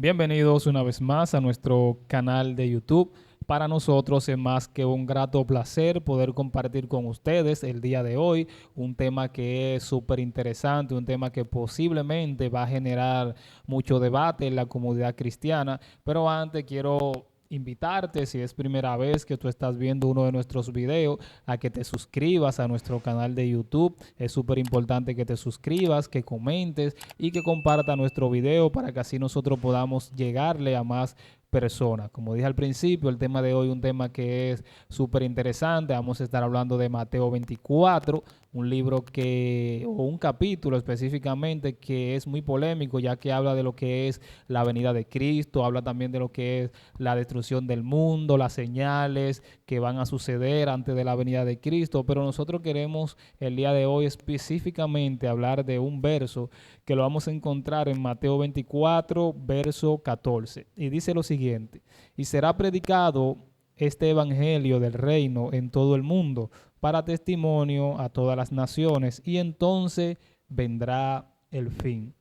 Bienvenidos una vez más a nuestro canal de YouTube. Para nosotros es más que un grato placer poder compartir con ustedes el día de hoy un tema que es súper interesante, un tema que posiblemente va a generar mucho debate en la comunidad cristiana. Pero antes quiero invitarte, si es primera vez que tú estás viendo uno de nuestros videos, a que te suscribas a nuestro canal de YouTube. Es súper importante que te suscribas, que comentes y que compartas nuestro video para que así nosotros podamos llegarle a más personas. Como dije al principio, el tema de hoy es un tema que es súper interesante. Vamos a estar hablando de Mateo 24, un libro o un capítulo específicamente que es muy polémico, ya que habla de lo que es la venida de Cristo, habla también de lo que es la destrucción del mundo, las señales que van a suceder antes de la venida de Cristo. Pero nosotros queremos el día de hoy específicamente hablar de un verso que lo vamos a encontrar en Mateo 24, verso 14. Y dice lo siguiente: y será predicado este evangelio del reino en todo el mundo para testimonio a todas las naciones, y entonces vendrá el fin.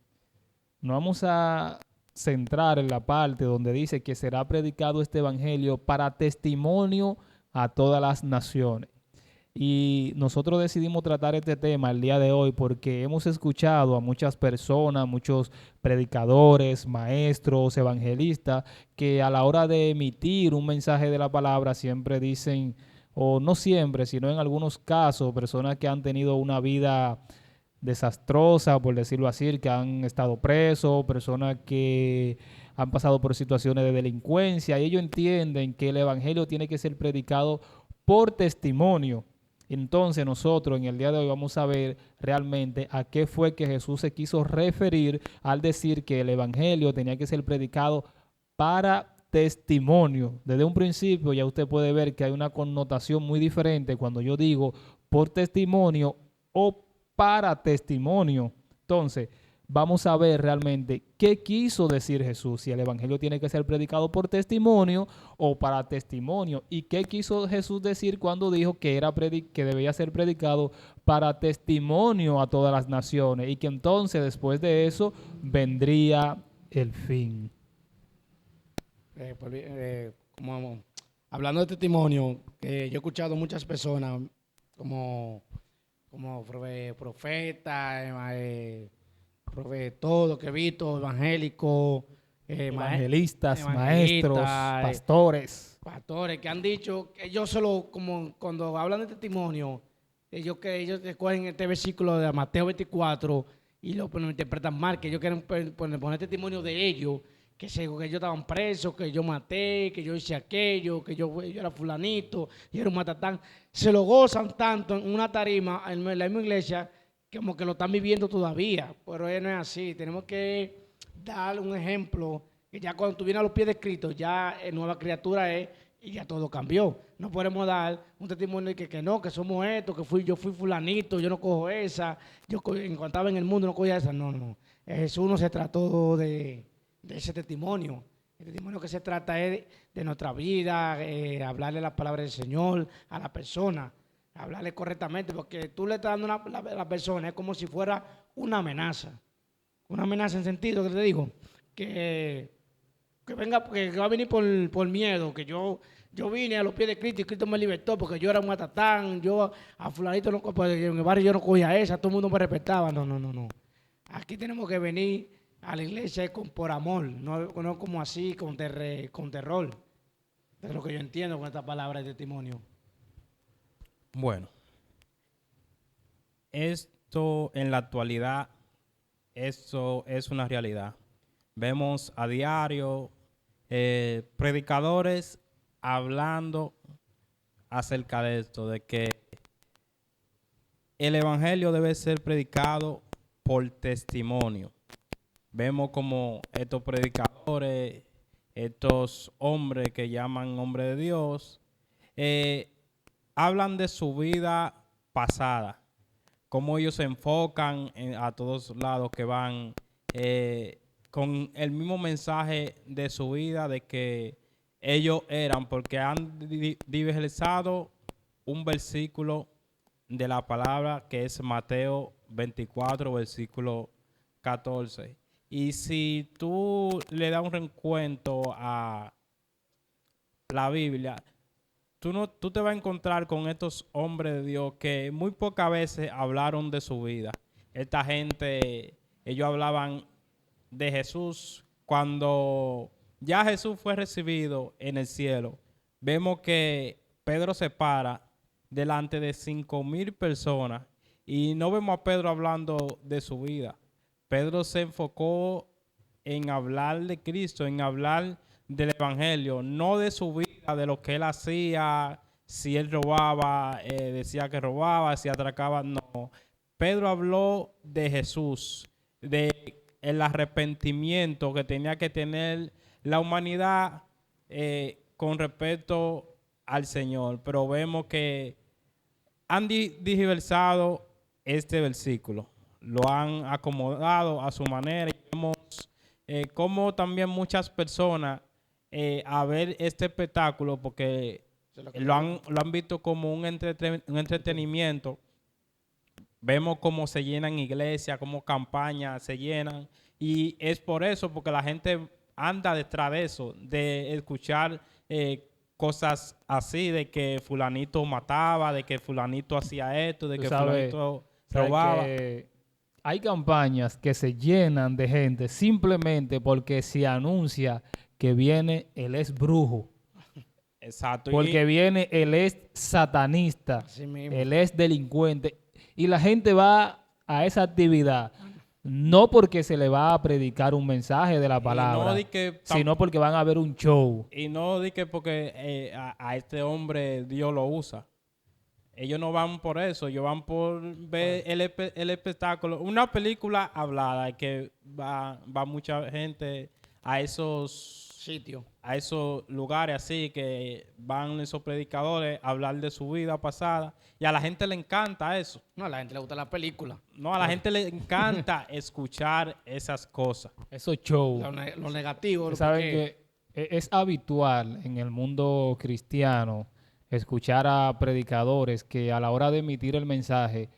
Nos vamos a centrar en la parte donde dice que será predicado este evangelio para testimonio a todas las naciones. Y nosotros decidimos tratar este tema el día de hoy porque hemos escuchado a muchas personas, muchos predicadores, maestros, evangelistas, que a la hora de emitir un mensaje de la palabra siempre dicen, o no siempre, sino en algunos casos, personas que han tenido una vida desastrosa, por decirlo así, que han estado presos, personas que han pasado por situaciones de delincuencia, y ellos entienden que el evangelio tiene que ser predicado por testimonio. Entonces nosotros en el día de hoy vamos a ver realmente a qué fue que Jesús se quiso referir al decir que el evangelio tenía que ser predicado para testimonio. Desde un principio ya usted puede ver que hay una connotación muy diferente cuando yo digo por testimonio o para testimonio. Entonces, vamos a ver realmente qué quiso decir Jesús, si el evangelio tiene que ser predicado por testimonio o para testimonio, y qué quiso Jesús decir cuando dijo que debía ser predicado para testimonio a todas las naciones, y que entonces después de eso vendría el fin. Hablando de testimonio, yo he escuchado muchas personas como, como profetas, todo que he visto, evangélicos, Evangelistas, maestros, evangelistas, pastores. pastores, que han dicho que ellos solo, como cuando hablan de testimonio, ellos escogen este versículo de Mateo 24 y lo interpretan mal, que ellos quieren poner testimonio de ellos, que ellos estaban presos, que yo maté, que yo hice aquello, que yo era fulanito, y era un matatán. Se lo gozan tanto en una tarima, en la misma iglesia, como que lo están viviendo todavía, pero no es así. Tenemos que dar un ejemplo que ya cuando tú vienes a los pies de Cristo, ya nueva criatura es y ya todo cambió. No podemos dar un testimonio de que no, que somos esto, yo fui fulanito, yo no cojo esa, en cuanto estaba en el mundo no cogía esa. No, no, no. Jesús no se trató de ese testimonio. El testimonio que se trata es de nuestra vida, hablarle la palabra del Señor a la persona, hablarle correctamente, porque tú le estás dando a la persona, es como si fuera una amenaza. Una amenaza en sentido que te digo, que, que venga, que va a venir por miedo, que yo vine a los pies de Cristo y Cristo me libertó porque yo era un matatán, yo a fulanito no, pues, en el barrio yo no cogía esa, todo el mundo me respetaba. No, no, no, no. Aquí tenemos que venir a la iglesia por amor, no como así, con terror. Es lo que yo entiendo con esta palabra de testimonio. Bueno, esto en la actualidad, eso es una realidad. Vemos a diario predicadores hablando acerca de esto, de que el evangelio debe ser predicado por testimonio. Vemos como estos predicadores, estos hombres que llaman hombre de Dios, eh, hablan de su vida pasada, cómo ellos se enfocan a todos lados que van con el mismo mensaje de su vida, de que ellos eran, porque han diversado un versículo de la palabra que es Mateo 24, versículo 14. Y si tú le das un recuento a la Biblia, tú te vas a encontrar con estos hombres de Dios que muy pocas veces hablaron de su vida. Esta gente, ellos hablaban de Jesús cuando ya Jesús fue recibido en el cielo. Vemos que Pedro se para delante de 5,000 personas y no vemos a Pedro hablando de su vida. Pedro se enfocó en hablar de Cristo, en hablar del Evangelio, no de su vida, de lo que él hacía, si él robaba, decía que robaba, si atracaba, no. Pedro habló de Jesús, de el arrepentimiento que tenía que tener la humanidad con respecto al Señor. Pero vemos que han diversado este versículo, lo han acomodado a su manera y vemos cómo también muchas personas a ver este espectáculo, porque lo han visto como un entretenimiento. Vemos cómo se llenan iglesias, cómo campañas se llenan, y es por eso, porque la gente anda detrás de eso, de escuchar cosas así, de que fulanito mataba, de que fulanito hacía esto, de que fulanito robaba. Que hay campañas que se llenan de gente simplemente porque se anuncia que viene el ex brujo. Exacto. Porque viene el ex satanista, el ex delincuente. Y la gente va a esa actividad no porque se le va a predicar un mensaje de la palabra, sino porque van a ver un show. Y no di que porque a este hombre Dios lo usa. Ellos no van por eso, ellos van por ver el espectáculo. Una película hablada, que va mucha gente a esos sitios, a esos lugares así, que van esos predicadores a hablar de su vida pasada, y a la gente le encanta eso. No, a la gente le gusta la película. No, a la gente le encanta escuchar esas cosas. Esos shows. Lo negativo. Saben que es habitual en el mundo cristiano escuchar a predicadores que a la hora de emitir el mensaje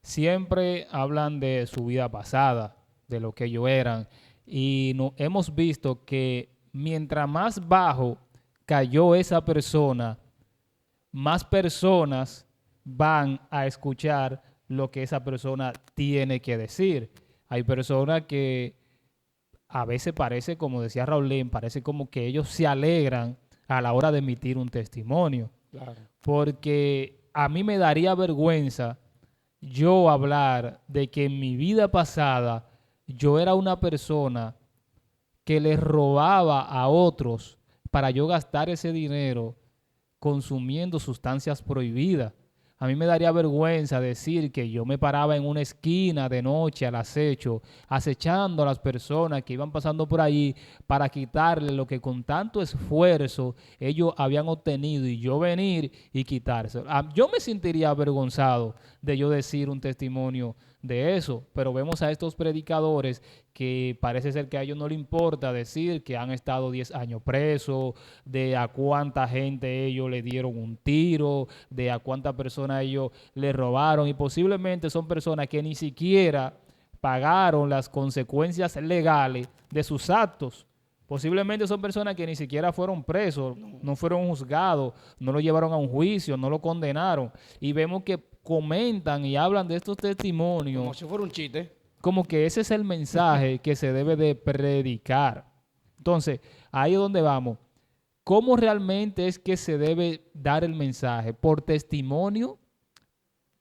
siempre hablan de su vida pasada, de lo que ellos eran. Y hemos visto que mientras más bajo cayó esa persona, más personas van a escuchar lo que esa persona tiene que decir. Hay personas que a veces parece, como decía Raulín, parece como que ellos se alegran a la hora de emitir un testimonio. Claro. Porque a mí me daría vergüenza yo hablar de que en mi vida pasada yo era una persona que les robaba a otros para yo gastar ese dinero consumiendo sustancias prohibidas. A mí me daría vergüenza decir que yo me paraba en una esquina de noche al acecho, acechando a las personas que iban pasando por ahí para quitarle lo que con tanto esfuerzo ellos habían obtenido y yo venir y quitárselo. Yo me sentiría avergonzado de yo decir un testimonio de eso, pero vemos a estos predicadores que parece ser que a ellos no les importa decir que han estado 10 años presos, de a cuánta gente ellos le dieron un tiro, de a cuántas personas ellos le robaron, y posiblemente son personas que ni siquiera pagaron las consecuencias legales de sus actos. Posiblemente son personas que ni siquiera fueron presos, no fueron juzgados, no lo llevaron a un juicio, no lo condenaron. Y vemos que comentan y hablan de estos testimonios como si fuera un chiste, como que ese es el mensaje que se debe de predicar. Entonces, ahí es donde vamos. ¿Cómo realmente es que se debe dar el mensaje? ¿Por testimonio?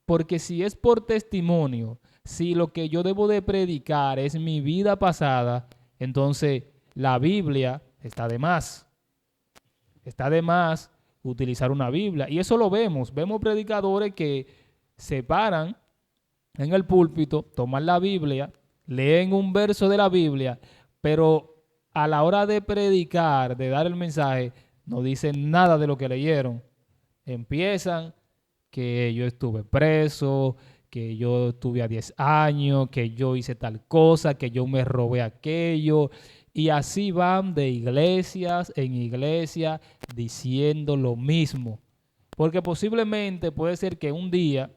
Porque si es por testimonio, si lo que yo debo de predicar es mi vida pasada, entonces la Biblia está de más. Está de más utilizar una Biblia. Y eso lo vemos. Vemos predicadores que se paran en el púlpito, toman la Biblia, leen un verso de la Biblia, pero a la hora de predicar, de dar el mensaje, no dicen nada de lo que leyeron. Empiezan que yo estuve preso, que yo estuve a 10 años, que yo hice tal cosa, que yo me robé aquello. Y así van de iglesias en iglesia diciendo lo mismo. Porque posiblemente puede ser que un día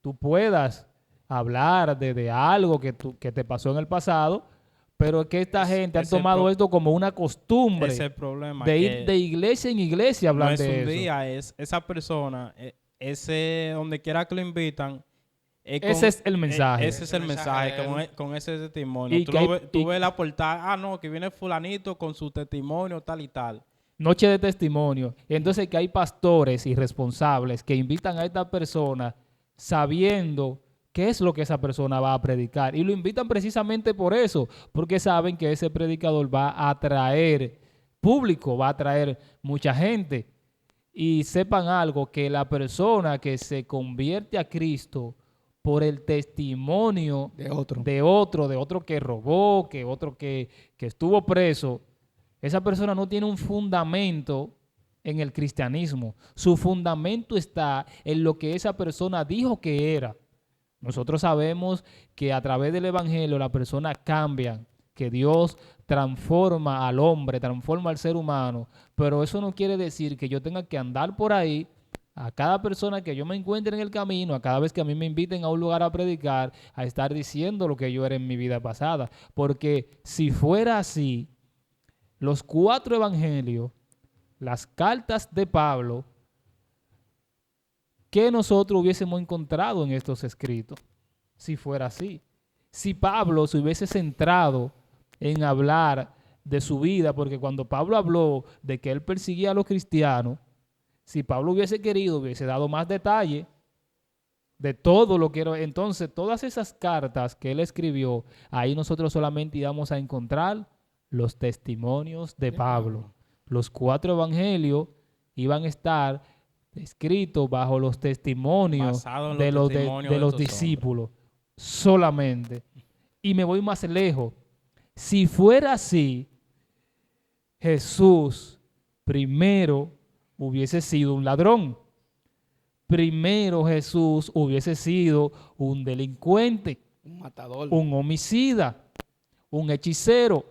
tú puedas hablar de algo que te pasó en el pasado, Pero es que esta gente ha ese tomado esto como una costumbre ese problema de que ir de iglesia en iglesia a no hablar es de un eso. día, es esa persona, ese donde quiera que lo invitan, Ese es el mensaje. ese es el mensaje, con ese testimonio. Y que hay, Tú y ves la portada, no, que viene fulanito con su testimonio, tal y tal. noche de testimonio. Y entonces que hay pastores irresponsables que invitan a esta persona sabiendo qué es lo que esa persona va a predicar. Y lo invitan precisamente por eso, porque saben que ese predicador va a atraer público, va a atraer mucha gente. Y sepan algo, que la persona que se convierte a Cristo por el testimonio De otro. de otro que robó, que otro que estuvo preso, esa persona no tiene un fundamento en el cristianismo. Su fundamento está en lo que esa persona dijo que era. Nosotros sabemos que a través del evangelio la persona cambia, que Dios transforma al hombre, transforma al ser humano, pero eso no quiere decir que yo tenga que andar por ahí a cada persona que yo me encuentre en el camino, a cada vez que a mí me inviten a un lugar a predicar, a estar diciendo lo que yo era en mi vida pasada. Porque si fuera así, los 4 evangelios, las cartas de Pablo, ¿qué nosotros hubiésemos encontrado en estos escritos? Si fuera así. Si Pablo se hubiese centrado en hablar de su vida, porque cuando Pablo habló de que él perseguía a los cristianos, si Pablo hubiese querido, hubiese dado más detalle de todo lo que era. Entonces, todas esas cartas que él escribió, ahí nosotros solamente íbamos a encontrar los testimonios de Pablo. Los 4 evangelios iban a estar escritos bajo los testimonios Basado en de los los, testimonios de de los estos discípulos solamente. Y me voy más lejos. Si fuera así, Jesús primero hubiese sido un ladrón. Primero Jesús hubiese sido un delincuente, Un matador. un homicida, un hechicero,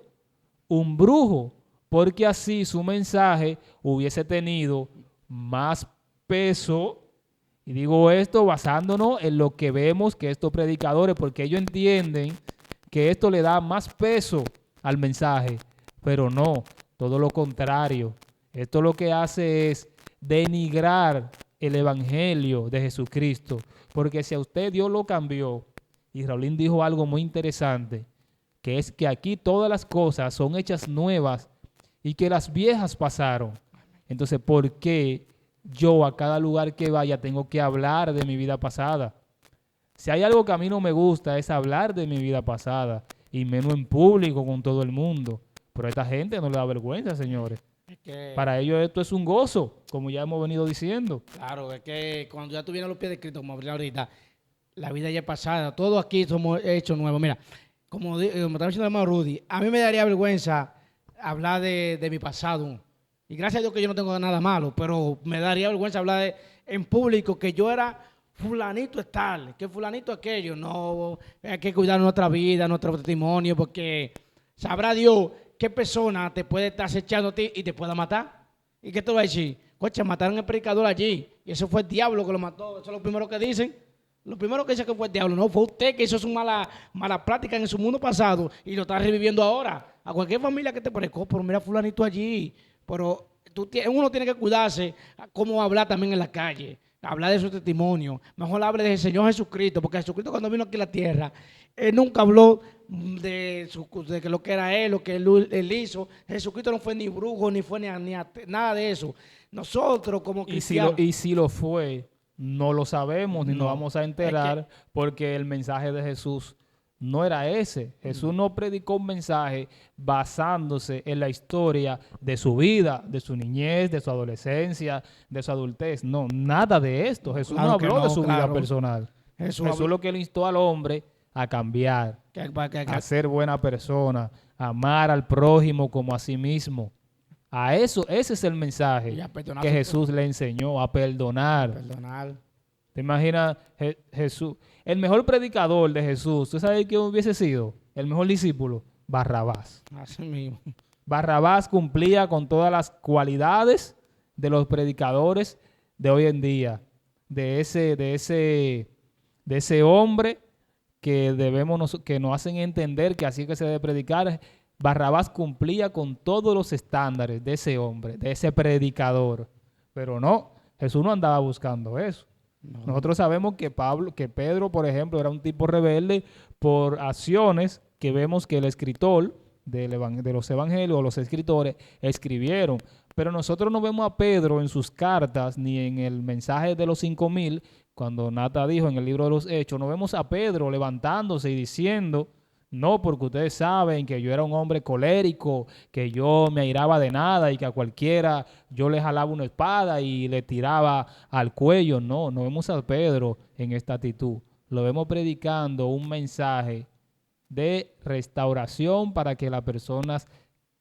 un brujo, porque así su mensaje hubiese tenido más peso. Y digo esto basándonos en lo que vemos que estos predicadores, porque ellos entienden que esto le da más peso al mensaje, pero no, todo lo contrario. Esto lo que hace es denigrar el evangelio de Jesucristo, porque si a usted Dios lo cambió, y Raulín dijo algo muy interesante, que es que aquí todas las cosas son hechas nuevas y que las viejas pasaron. Entonces, ¿por qué yo a cada lugar que vaya tengo que hablar de mi vida pasada? Si hay algo que a mí no me gusta es hablar de mi vida pasada, y menos en público con todo el mundo. Pero a esta gente no le da vergüenza, señores. Es que, Para ellos esto es un gozo, como ya hemos venido diciendo. claro, es que cuando ya tuvieras los pies de Cristo, como hablé ahorita, la vida ya es pasada. Todos aquí somos hechos nuevos. Mira, como estaba diciendo el hermano Rudy, a mí me daría vergüenza hablar de mi pasado. Y gracias a Dios que yo no tengo nada malo, pero me daría vergüenza hablar en público que yo era fulanito es tal, que fulanito aquello. No, hay que cuidar nuestra vida, nuestro testimonio, porque sabrá Dios qué persona te puede estar acechando a ti y te pueda matar. ¿Y qué te va a decir? Coche, mataron al predicador allí y eso fue el diablo que lo mató. Eso es lo primero que dicen. Lo primero que dice que fue el diablo. No, fue usted que hizo su mala práctica en su mundo pasado y lo está reviviendo ahora. A cualquier familia que te parezca, pero mira fulanito allí. Pero uno tiene que cuidarse cómo hablar también en la calle. Hablar de su testimonio. Mejor hable del Señor Jesucristo, porque Jesucristo cuando vino aquí a la tierra, Él nunca habló de que lo que era Él, lo que él hizo. Jesucristo no fue ni brujo, ni fue nada de eso. Nosotros como cristianos... Y si lo fue, no lo sabemos ni No. nos vamos a enterar, porque el mensaje de Jesús no era ese. Jesús no predicó un mensaje basándose en la historia de su vida, de su niñez, de su adolescencia, de su adultez. No, nada de esto. Jesús Claro no que habló de no, su claro. vida personal. Jesús Jesús lo que le instó al hombre a cambiar, a ser buena persona, a amar al prójimo como a sí mismo. A eso, ese es el mensaje Y a perdonar que su- Jesús le enseñó, a perdonar. Perdonar. ¿Te imaginas Jesús? El mejor predicador de Jesús, ¿tú sabes quién hubiese sido? El mejor discípulo, Barrabás. Así mismo. Barrabás cumplía con todas las cualidades de los predicadores de hoy en día, de ese hombre que que nos hacen entender que así es que se debe predicar, Barrabás cumplía con todos los estándares de ese hombre, de ese predicador. Pero no, Jesús no andaba buscando eso. No. Nosotros sabemos que Pedro, por ejemplo, era un tipo rebelde por acciones que vemos que el escritor de los evangelios, los escritores, escribieron. Pero nosotros no vemos a Pedro en sus cartas, ni en el mensaje de los 5,000, cuando Nata dijo en el libro de los Hechos, no vemos a Pedro levantándose y diciendo, no, porque ustedes saben que yo era un hombre colérico, que yo me airaba de nada y que a cualquiera yo le jalaba una espada y le tiraba al cuello. No, no vemos a Pedro en esta actitud. Lo vemos predicando un mensaje de restauración para que las personas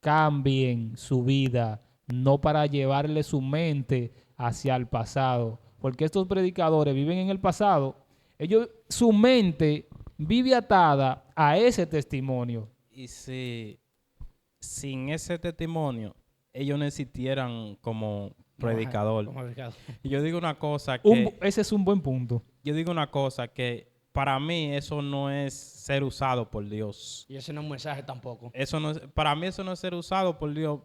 cambien su vida, no para llevarle su mente hacia el pasado. Porque estos predicadores viven en el pasado. Su mente vive atada a ese testimonio. Y si sin ese testimonio ellos no existieran como predicador. Como predicador. Y yo digo una cosa que... Ese es un buen punto. Yo digo una cosa que para mí eso no es ser usado por Dios. Y ese no es un mensaje tampoco. Eso no es, para mí eso no es ser usado por Dios.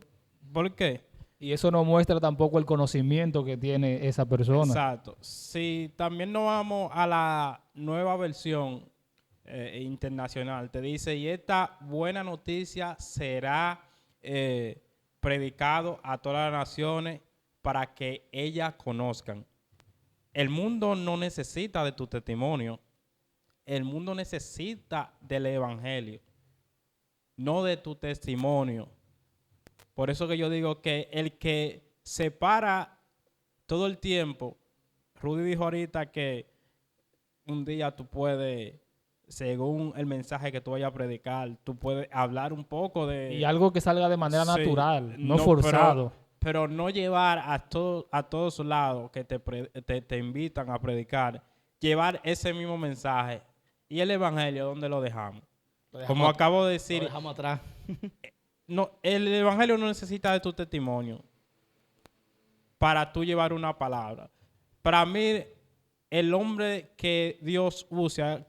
¿Por qué? Y eso no muestra tampoco el conocimiento que tiene esa persona. Exacto. Si también nos vamos a la nueva versión internacional, te dice, y esta buena noticia será predicado a todas las naciones para que ellas conozcan. El mundo no necesita de tu testimonio. El mundo necesita del evangelio, no de tu testimonio. Por eso que yo digo que el que se para todo el tiempo, Rudy dijo ahorita que un día tú puedes, según el mensaje que tú vayas a predicar, tú puedes hablar un poco de... Y algo que salga de manera Sí, natural, no forzado. Pero no llevar a todos lados que te invitan a predicar, llevar ese mismo mensaje. ¿Y el evangelio dónde lo dejamos? Como acabo de decir, Lo dejamos atrás. no, el evangelio no necesita de tu testimonio para tú llevar una palabra. Para mí, el hombre que Dios usa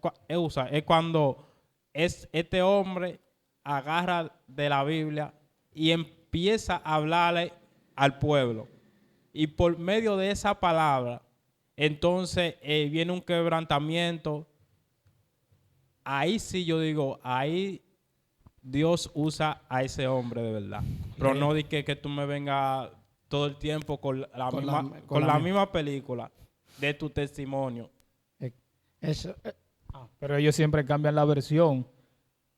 es cuando este hombre agarra de la Biblia y empieza a hablarle al pueblo. Y por medio de esa palabra, entonces viene un quebrantamiento. Ahí sí yo digo, ahí Dios usa a ese hombre de verdad. Pero no di que tú me vengas todo el tiempo con la misma película de tu testimonio. Eso, Pero ellos siempre cambian la versión.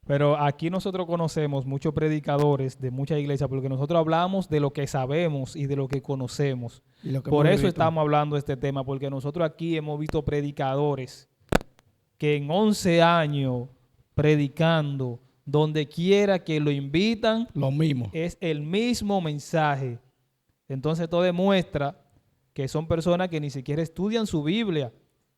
Pero aquí nosotros conocemos muchos predicadores de muchas iglesias porque nosotros hablamos de lo que sabemos y de lo que conocemos. y lo que Por hemos eso visto. estamos hablando de este tema, porque nosotros aquí hemos visto predicadores que en 11 años predicando, donde quiera que lo invitan, Lo mismo. es el mismo mensaje. Entonces esto demuestra que son personas que ni siquiera estudian su Biblia,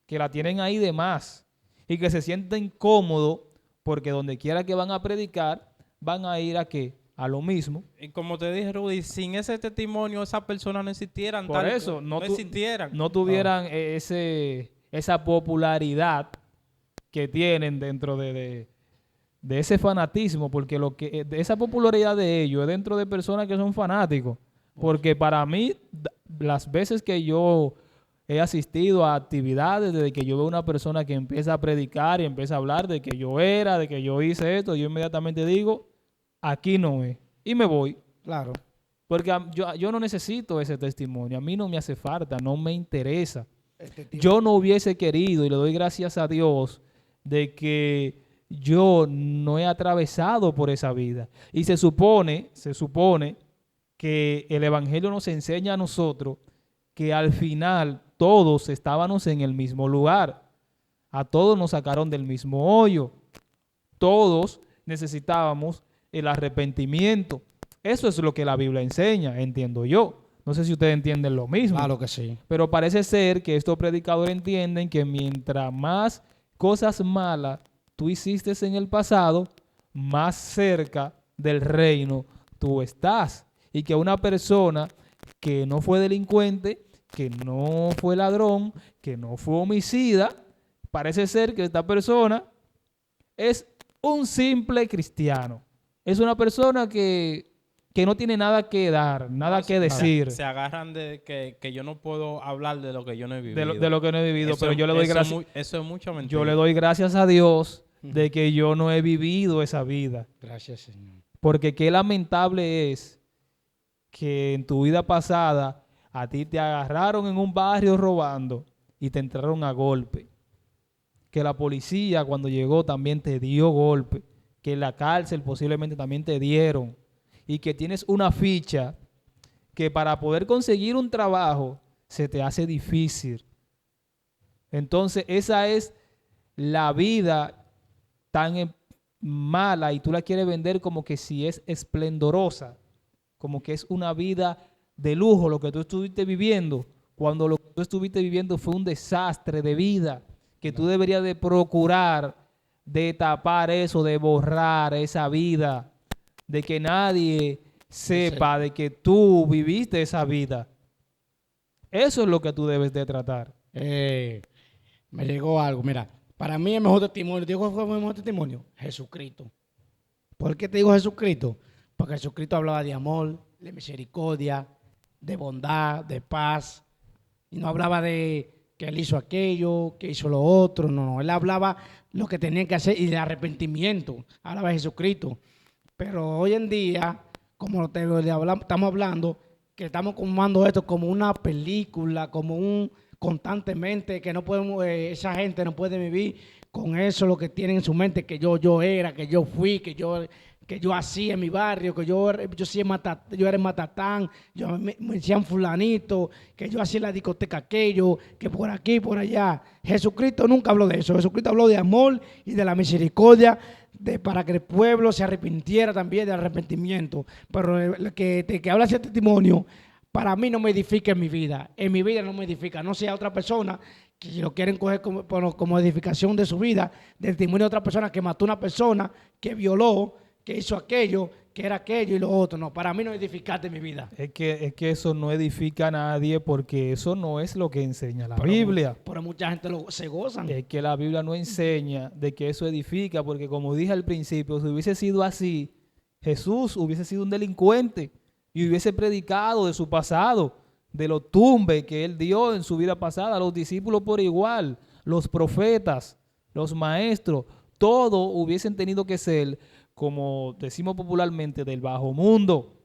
que la tienen ahí de más y que se sienten cómodos porque donde quiera que van a predicar, van a ir a ¿qué? A lo mismo. Y como te dije, Rudy, sin ese testimonio, esas personas no existieran. Por eso no existieran. no tuvieran esa popularidad que tienen dentro de ese fanatismo, porque de esa popularidad de ellos es dentro de personas que son fanáticos. Porque para mí, las veces que yo he asistido a actividades, desde que yo veo una persona que empieza a predicar y empieza a hablar de que de que yo hice esto, yo inmediatamente digo, aquí no es. Y me voy. Claro. Porque yo no necesito ese testimonio. A mí no me hace falta, no me interesa. Este Yo no hubiese querido, y le doy gracias a Dios, de que yo no he atravesado por esa vida. Y se supone que el Evangelio nos enseña a nosotros que al final todos estábamos en el mismo lugar. A todos nos sacaron del mismo hoyo. Todos necesitábamos el arrepentimiento. Eso es lo que la Biblia enseña, entiendo yo. No sé si ustedes entienden lo mismo. Claro que sí. Pero parece ser que estos predicadores entienden que mientras más cosas malas tú hiciste en el pasado, más cerca del reino tú estás. Y que una persona que no fue delincuente, que no fue ladrón, que no fue homicida, parece ser que esta persona es un simple cristiano. Es una persona que no tiene nada que dar, nada que decir Se agarran de que yo no puedo hablar de lo que yo no he vivido. de lo que no he vivido, Eso- pero yo le doy eso es gracias. mu- Eso es mucha mentira. Yo le doy gracias a Dios de que yo no he vivido esa vida. Gracias, Señor. Porque qué lamentable es que en tu vida pasada a ti te agarraron en un barrio robando y te entraron a golpe. Que la policía cuando llegó también te dio golpe. Que en la cárcel posiblemente también te dieron. Y que tienes una ficha que para poder conseguir un trabajo se te hace difícil. Entonces esa es la vida tan mala y tú la quieres vender como que si es esplendorosa, como que es una vida de lujo lo que tú estuviste viviendo, cuando lo que tú estuviste viviendo fue un desastre de vida, que tú deberías de procurar de tapar eso, de borrar esa vida, de que nadie sepa de que tú viviste esa vida. Eso es lo que tú debes de tratar. Me llegó algo. Mira, para mí el mejor testimonio, digo, ¿cuál fue el mejor testimonio? Jesucristo. ¿Por qué te digo Jesucristo? Porque Jesucristo hablaba de amor, de misericordia, de bondad, de paz. Y no hablaba de que él hizo aquello, que hizo lo otro. No, él hablaba lo que tenía que hacer y de arrepentimiento. Hablaba de Jesucristo. Pero hoy en día, como estamos hablando, que estamos tomando esto como una película, como un constantemente, que no podemos, esa gente no puede vivir con eso, lo que tienen en su mente, que yo era, que yo fui, que yo hacía en mi barrio, que yo era el matatán, me decían fulanito, que yo hacía en la discoteca aquello, que por aquí, por allá. Jesucristo nunca habló de eso. Jesucristo habló de amor y de la misericordia, para que el pueblo se arrepintiera también, de arrepentimiento. Pero el que habla ese testimonio, para mí no me edifica en mi vida. En mi vida no me edifica. No sea otra persona que lo quieren coger como edificación de su vida, del testimonio de otra persona que mató a una persona, que violó, que hizo aquello, que era aquello y lo otro. No, para mí no edificaste mi vida. Es que eso no edifica a nadie porque eso no es lo que enseña la Biblia. Pero mucha gente se gozan. Es que la Biblia no enseña de que eso edifica, porque como dije al principio, si hubiese sido así, Jesús hubiese sido un delincuente y hubiese predicado de su pasado, de los tumbes que él dio en su vida pasada, los discípulos por igual, los profetas, los maestros, todos hubiesen tenido que ser, como decimos popularmente, del bajo mundo.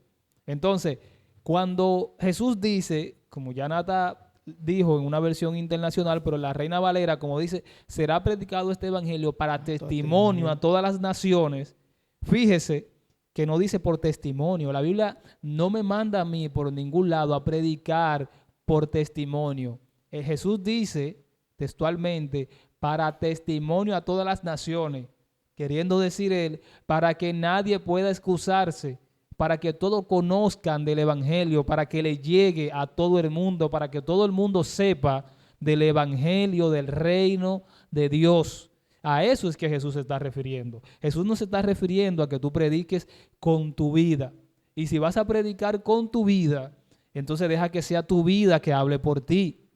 Entonces, cuando Jesús dice, como ya Nata dijo en una versión internacional, pero la Reina Valera, como dice, será predicado este evangelio para testimonio a todas las naciones. Fíjese que no dice por testimonio. La Biblia no me manda a mí por ningún lado a predicar por testimonio. Jesús dice textualmente para testimonio a todas las naciones, queriendo decir él, para que nadie pueda excusarse, para que todos conozcan del evangelio, para que le llegue a todo el mundo, para que todo el mundo sepa del evangelio, del reino de Dios. A eso es que Jesús se está refiriendo. Jesús no se está refiriendo a que tú prediques con tu vida. Y si vas a predicar con tu vida, entonces deja que sea tu vida que hable por ti,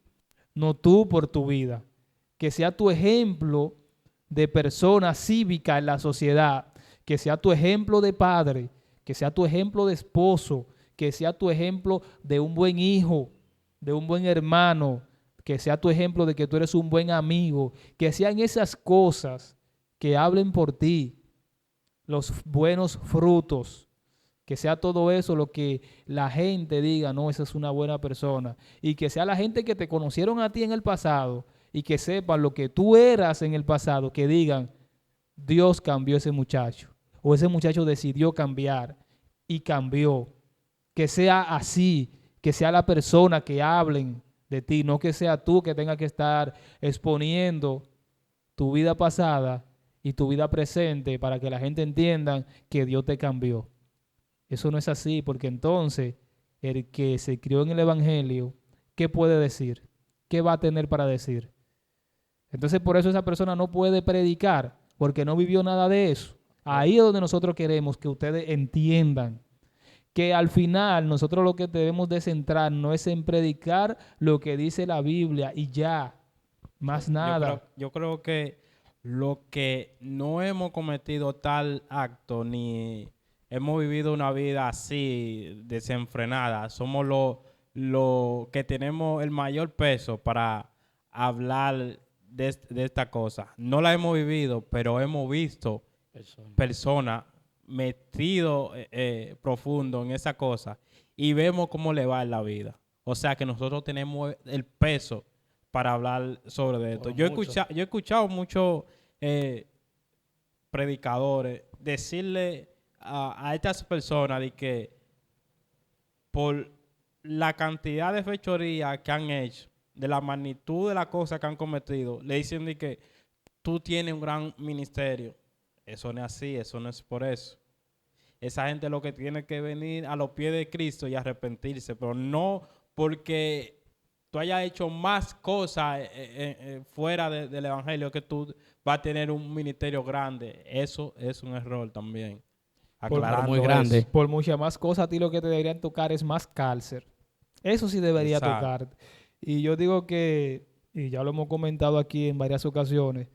no tú por tu vida. Que sea tu ejemplo de persona cívica en la sociedad, que sea tu ejemplo de padre, que sea tu ejemplo de esposo, que sea tu ejemplo de un buen hijo, de un buen hermano, que sea tu ejemplo de que tú eres un buen amigo, que sean esas cosas que hablen por ti, los buenos frutos, que sea todo eso lo que la gente diga, no, esa es una buena persona, y que sea la gente que te conocieron a ti en el pasado y que sepan lo que tú eras en el pasado, que digan, Dios cambió a ese muchacho, o ese muchacho decidió cambiar y cambió. Que sea así, que sea la persona que hablen de ti, no que sea tú que tengas que estar exponiendo tu vida pasada y tu vida presente para que la gente entienda que Dios te cambió. Eso no es así, porque entonces el que se crió en el evangelio, ¿qué puede decir? ¿Qué va a tener para decir? Entonces por eso esa persona no puede predicar, porque no vivió nada de eso. Ahí es donde nosotros queremos que ustedes entiendan que al final nosotros lo que debemos de centrar no es en predicar lo que dice la Biblia y ya, más nada. Yo creo que lo que no hemos cometido tal acto ni hemos vivido una vida así desenfrenada, somos los que tenemos el mayor peso para hablar de esta cosa. No la hemos vivido, pero hemos visto personas metido profundo en esa cosa y vemos cómo le va en la vida. O sea que nosotros tenemos el peso para hablar sobre esto. Yo he escuchado muchos predicadores decirle a estas personas de que por la cantidad de fechorías que han hecho, de la magnitud de las cosas que han cometido, le dicen de que tú tienes un gran ministerio. Eso no es así, eso no es por eso. Esa gente lo que tiene que venir a los pies de Cristo y arrepentirse, pero no porque tú hayas hecho más cosas fuera del Evangelio que tú vas a tener un ministerio grande. Eso es un error también. Aclarando muy grande. Eso. Por muchas más cosas, a ti lo que te deberían tocar es más cárcel. Eso sí debería tocar. Y yo digo que, y ya lo hemos comentado aquí en varias ocasiones,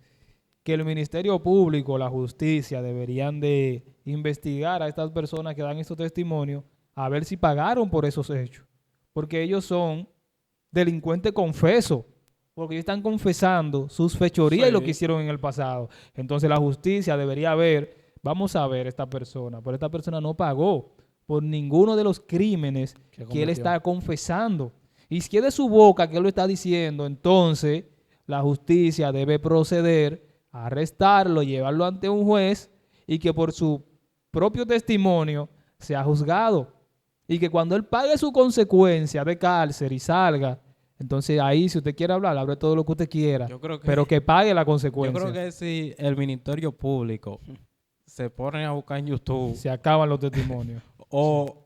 que el Ministerio Público, la justicia, deberían de investigar a estas personas que dan estos testimonios a ver si pagaron por esos hechos. Porque ellos son delincuentes confesos, porque ellos están confesando sus fechorías y lo que hicieron en el pasado. Entonces la justicia debería ver, vamos a ver esta persona, pero esta persona no pagó por ninguno de los crímenes que él está confesando. Y si es de su boca que él lo está diciendo, entonces la justicia debe proceder a arrestarlo, llevarlo ante un juez y que por su propio testimonio sea juzgado. Y que cuando él pague su consecuencia de cárcel y salga, entonces ahí si usted quiere hablar, hable todo lo que usted quiera, pero que pague la consecuencia. Yo creo que si el Ministerio Público se pone a buscar en YouTube, se acaban los testimonios. o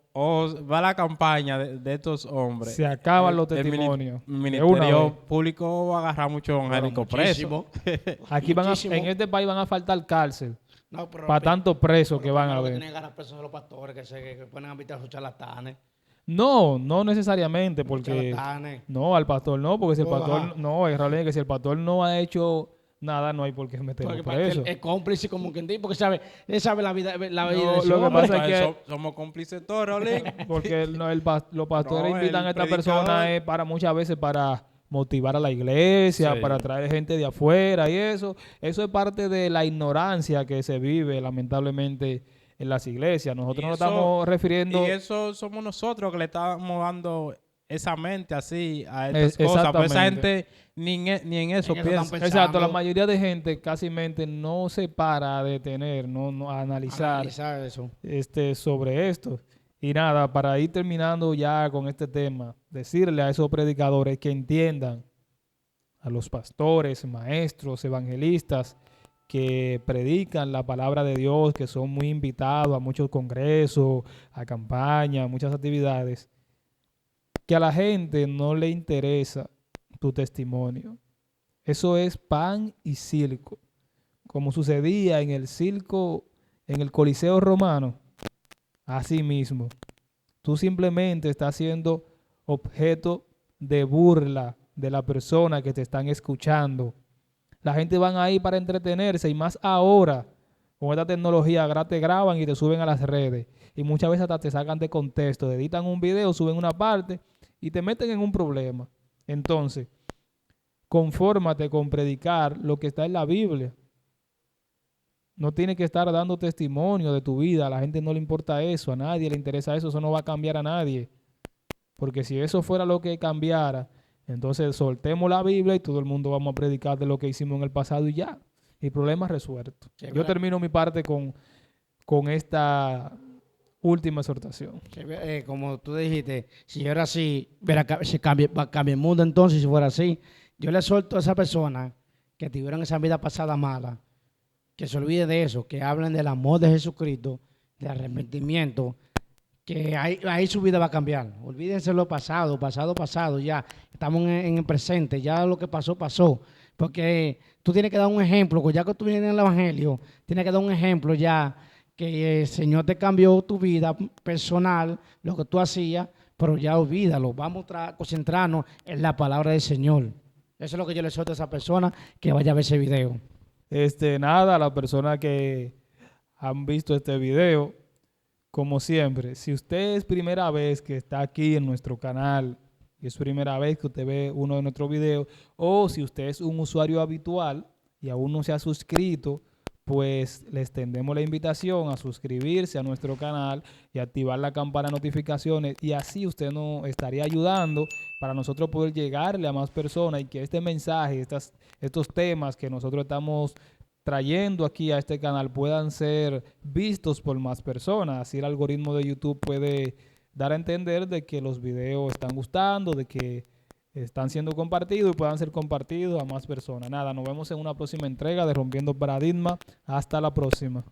va la campaña de estos hombres, se acaban los testimonios. El Ministerio Público va a agarrar muchos evangélicos presos. Aquí en este país van a faltar cárcel. No, para tantos presos que van a haber. Tienen que ganar presos de los pastores que ponen a invitar a sus charlatanes. No necesariamente, porque no, al pastor no, porque si el pastor no, es realmente que si el pastor no ha hecho nada, no hay por qué meterlo preso. Es cómplice como quien dice, porque él sabe la vida de lo que pasa es que somos cómplices todos, Rolín. Porque los pastores invitan a esta persona para muchas veces para motivar a la iglesia, para traer gente de afuera y eso es parte de la ignorancia que se vive lamentablemente en las iglesias. Nosotros nos estamos refiriendo... Y eso somos nosotros que le estamos dando esa mente así a estas cosas. Pero esa gente ni en eso piensa. Exacto, la mayoría de gente casi no se para a detener, no a analizar eso. Sobre esto. Y nada, para ir terminando ya con este tema, decirle a esos predicadores que entiendan, a los pastores, maestros, evangelistas, que predican la palabra de Dios, que son muy invitados a muchos congresos, a campañas, muchas actividades, que a la gente no le interesa tu testimonio. Eso es pan y circo, como sucedía en el circo, en el Coliseo Romano. Así mismo, tú simplemente estás siendo objeto de burla de la persona que te están escuchando. La gente van ahí para entretenerse y más ahora, con esta tecnología, te graban y te suben a las redes. Y muchas veces hasta te sacan de contexto, te editan un video, suben una parte y te meten en un problema. Entonces, confórmate con predicar lo que está en la Biblia. No tienes que estar dando testimonio de tu vida. A la gente no le importa eso. A nadie le interesa eso. Eso no va a cambiar a nadie. Porque si eso fuera lo que cambiara, entonces soltemos la Biblia y todo el mundo vamos a predicar de lo que hicimos en el pasado y ya. El problema es resuelto. Sí, yo termino mi parte con esta última exhortación. Como tú dijiste, si ahora sí, cambia el mundo entonces, si fuera así. Yo le exhorto a esa persona que tuvieron esa vida pasada mala, que se olvide de eso, que hablen del amor de Jesucristo, del arrepentimiento, que ahí su vida va a cambiar. Olvídense lo pasado, ya. Estamos en el presente, ya lo que pasó, pasó. Porque tú tienes que dar un ejemplo, ya que tú vienes en el Evangelio, tienes que dar un ejemplo ya, que el Señor te cambió tu vida personal, lo que tú hacías, pero ya olvídalo. Vamos a concentrarnos en la palabra del Señor. Eso es lo que yo le suelto a esa persona que vaya a ver ese video. Nada, a las personas que han visto este video, como siempre, si usted es primera vez que está aquí en nuestro canal y es primera vez que usted ve uno de nuestros videos, o si usted es un usuario habitual y aún no se ha suscrito, pues le extendemos la invitación a suscribirse a nuestro canal y activar la campana de notificaciones, y así usted nos estaría ayudando para nosotros poder llegarle a más personas y que este mensaje, estos temas que nosotros estamos trayendo aquí a este canal puedan ser vistos por más personas. Así el algoritmo de YouTube puede dar a entender de que los videos están gustando, de que están siendo compartidos y puedan ser compartidos a más personas. Nada, nos vemos en una próxima entrega de Rompiendo Paradigma. Hasta la próxima.